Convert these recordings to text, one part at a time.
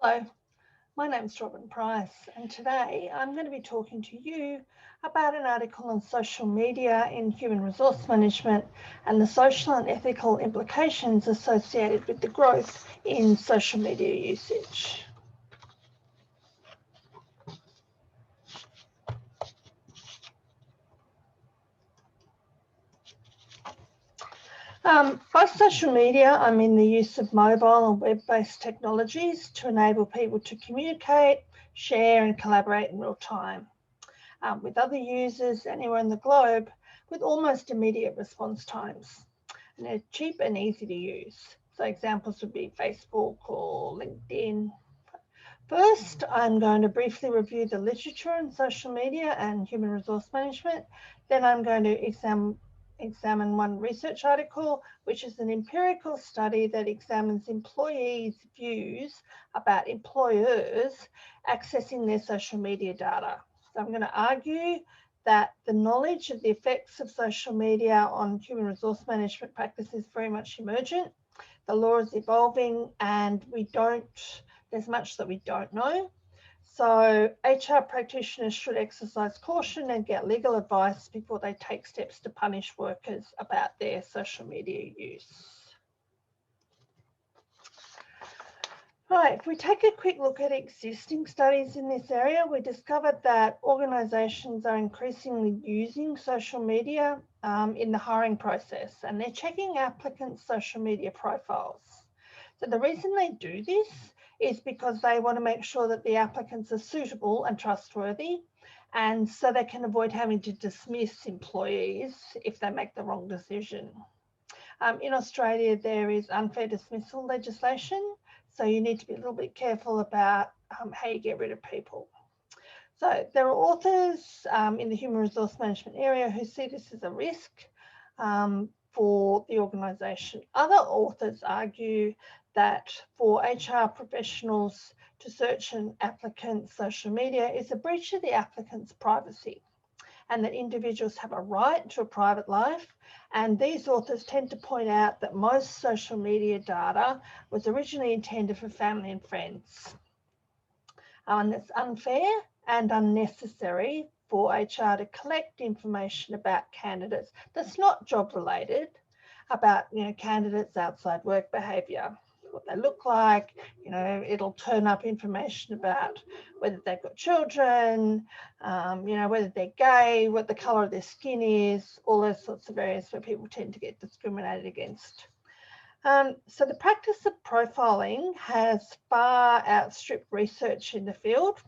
Hello, my name's Robin Price, and today I'm going to be talking to you about an article on social media in human resource management and the social and ethical implications associated with the growth in social media usage. By social media, I mean the use of mobile and web-based technologies to enable people to communicate, share and collaborate in real time with other users anywhere in the globe with almost immediate response times. And they're cheap and easy to use. So examples would be Facebook or LinkedIn. First, I'm going to briefly review the literature in social media and human resource management. Then I'm going to examine one research article, which is an empirical study that examines employees' views about employers accessing their social media data. So I'm going to argue that the knowledge of the effects of social media on human resource management practice is very much emergent. The law is evolving and there's much that we don't know. So HR practitioners should exercise caution and get legal advice before they take steps to punish workers about their social media use. Right, if we take a quick look at existing studies in this area, we discovered that organisations are increasingly using social media in the hiring process, and they're checking applicants' social media profiles. So the reason they do this is because they want to make sure that the applicants are suitable and trustworthy, and so they can avoid having to dismiss employees if they make the wrong decision. In Australia, there is unfair dismissal legislation, so you need to be a little bit careful about how you get rid of people. So there are authors in the human resource management area who see this as a risk for the organisation. Other authors argue that for HR professionals to search an applicant's social media is a breach of the applicant's privacy, and that individuals have a right to a private life. And these authors tend to point out that most social media data was originally intended for family and friends. And it's unfair and unnecessary for HR to collect information about candidates that's not job related, about candidates' outside work behaviour, what they look like. It'll turn up information about whether they've got children, whether they're gay, what the colour of their skin is, all those sorts of areas where people tend to get discriminated against. So the practice of profiling has far outstripped research in the field.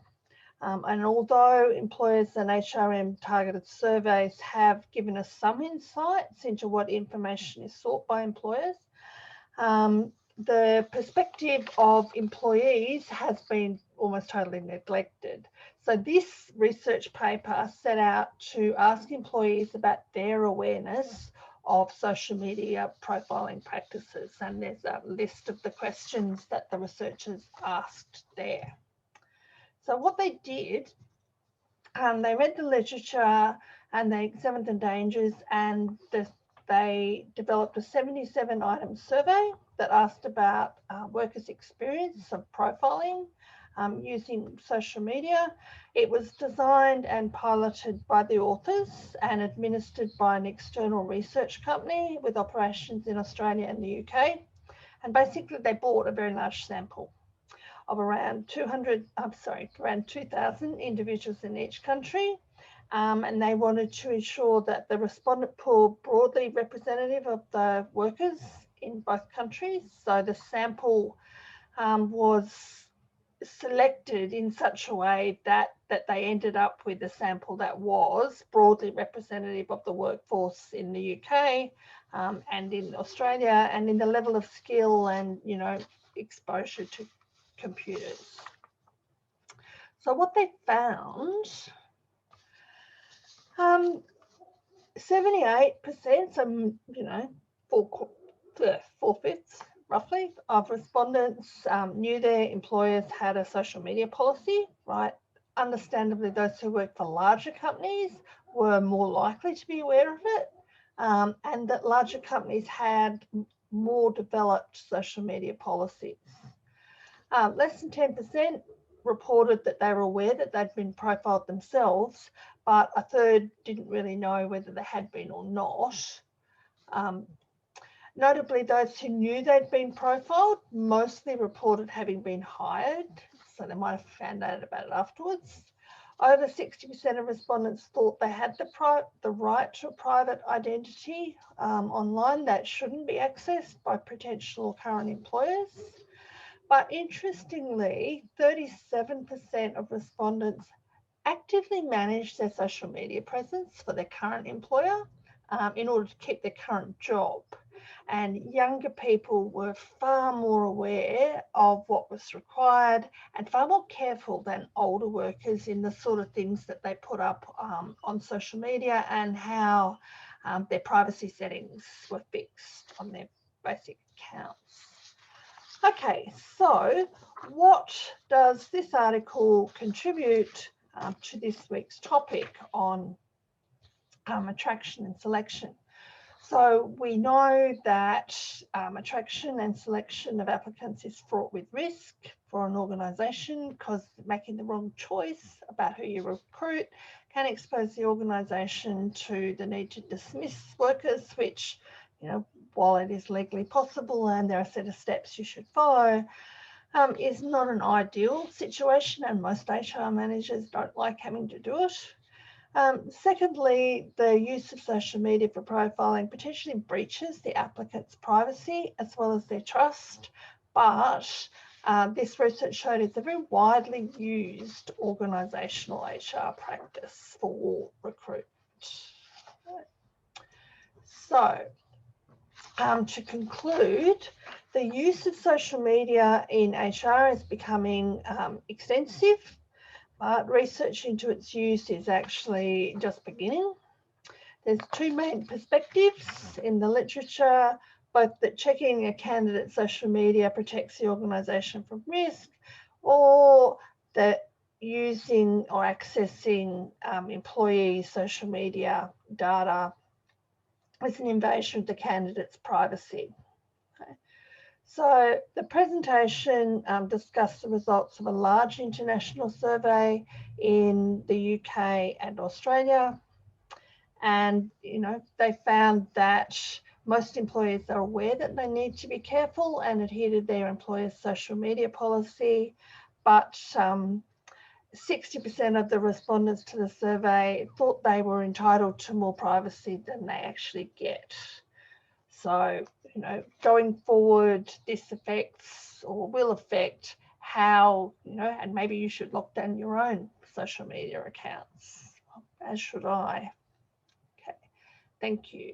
And although employers and HRM targeted surveys have given us some insights into what information is sought by employers, the perspective of employees has been almost totally neglected. So this research paper set out to ask employees about their awareness of social media profiling practices, and there's a list of the questions that the researchers asked there. So what they did, they read the literature and they examined the dangers, and they developed a 77-item survey that asked about workers' experience of profiling using social media. It was designed and piloted by the authors and administered by an external research company with operations in Australia and the UK. And basically they bought a very large sample of around 2,000 individuals in each country. And they wanted to ensure that the respondent pool broadly representative of the workers in both countries. So the sample was selected in such a way that they ended up with a sample that was broadly representative of the workforce in the UK and in Australia, and in the level of skill and exposure to computers. So what they found, 78%, so four-fifths roughly of respondents knew their employers had a social media policy, right? Understandably, those who work for larger companies were more likely to be aware of it, and that larger companies had more developed social media policies. Less than 10% reported that they were aware that they'd been profiled themselves, but a third didn't really know whether they had been or not. Notably, those who knew they'd been profiled mostly reported having been hired, so they might have found out about it afterwards. Over 60% of respondents thought they had the right to a private identity online that shouldn't be accessed by potential or current employers. But interestingly, 37% of respondents actively manage their social media presence for their current employer in order to keep their current job. And younger people were far more aware of what was required and far more careful than older workers in the sort of things that they put up on social media and how their privacy settings were fixed on their basic accounts. Okay, so what does this article contribute to this week's topic on attraction and selection? So we know that attraction and selection of applicants is fraught with risk for an organisation because making the wrong choice about who you recruit can expose the organisation to the need to dismiss workers, which, you know, while it is legally possible and there are a set of steps you should follow, is not an ideal situation, and most HR managers don't like having to do it. Secondly, the use of social media for profiling potentially breaches the applicant's privacy as well as their trust, but this research showed it's a very widely used organisational HR practice for recruitment. So, to conclude, the use of social media in HR is becoming extensive, but research into its use is actually just beginning. There's two main perspectives in the literature, both that checking a candidate's social media protects the organisation from risk, or that using or accessing employee social media data is an invasion of the candidate's privacy. Okay. So the presentation discussed the results of a large international survey in the UK and Australia. And, you know, they found that most employers are aware that they need to be careful and adhere to their employer's social media policy, but 60% of the respondents to the survey thought they were entitled to more privacy than they actually get. So, you know, going forward, this affects or will affect how, you know, and maybe you should lock down your own social media accounts, as should I. Okay, thank you.